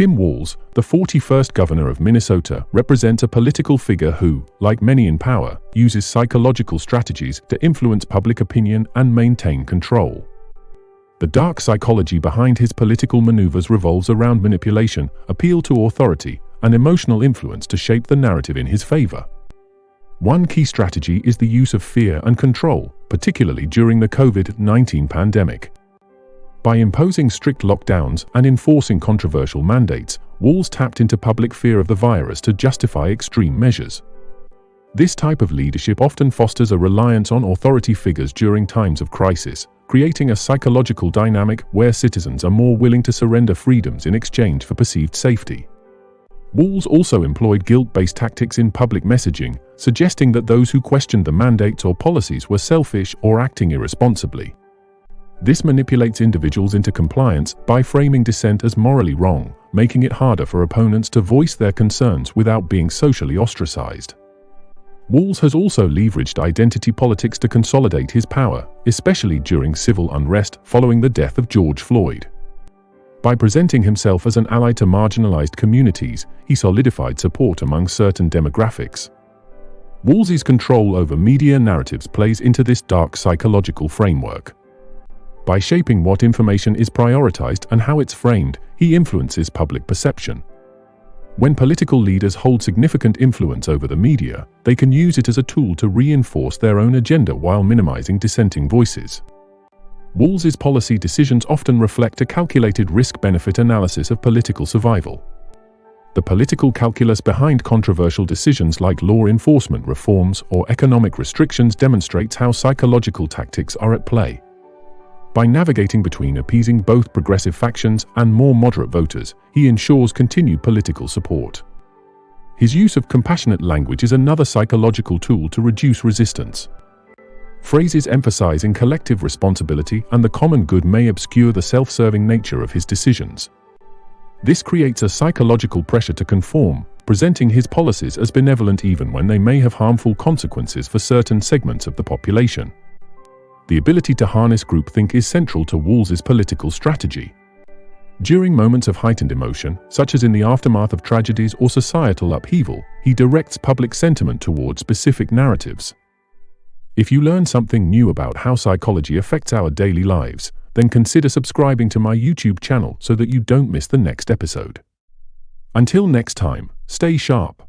Tim Walz, the 41st governor of Minnesota, represents a political figure who, like many in power, uses psychological strategies to influence public opinion and maintain control. The dark psychology behind his political maneuvers revolves around manipulation, appeal to authority, and emotional influence to shape the narrative in his favor. One key strategy is the use of fear and control, particularly during the COVID-19 pandemic. By imposing strict lockdowns and enforcing controversial mandates, Walz tapped into public fear of the virus to justify extreme measures. This type of leadership often fosters a reliance on authority figures during times of crisis, creating a psychological dynamic where citizens are more willing to surrender freedoms in exchange for perceived safety. Walz also employed guilt-based tactics in public messaging, suggesting that those who questioned the mandates or policies were selfish or acting irresponsibly. This manipulates individuals into compliance by framing dissent as morally wrong, making it harder for opponents to voice their concerns without being socially ostracized. Walz has also leveraged identity politics to consolidate his power, especially during civil unrest following the death of George Floyd. By presenting himself as an ally to marginalized communities, he solidified support among certain demographics. Walz's control over media narratives plays into this dark psychological framework. By shaping what information is prioritized and how it's framed, he influences public perception. When political leaders hold significant influence over the media, they can use it as a tool to reinforce their own agenda while minimizing dissenting voices. Walz's policy decisions often reflect a calculated risk-benefit analysis of political survival. The political calculus behind controversial decisions like law enforcement reforms or economic restrictions demonstrates how psychological tactics are at play. By navigating between appeasing both progressive factions and more moderate voters, he ensures continued political support. His use of compassionate language is another psychological tool to reduce resistance. Phrases emphasizing collective responsibility and the common good may obscure the self-serving nature of his decisions. This creates a psychological pressure to conform, presenting his policies as benevolent even when they may have harmful consequences for certain segments of the population. The ability to harness groupthink is central to Walz's political strategy. During moments of heightened emotion, such as in the aftermath of tragedies or societal upheaval, he directs public sentiment towards specific narratives. If you learn something new about how psychology affects our daily lives, then consider subscribing to my YouTube channel so that you don't miss the next episode. Until next time, stay sharp.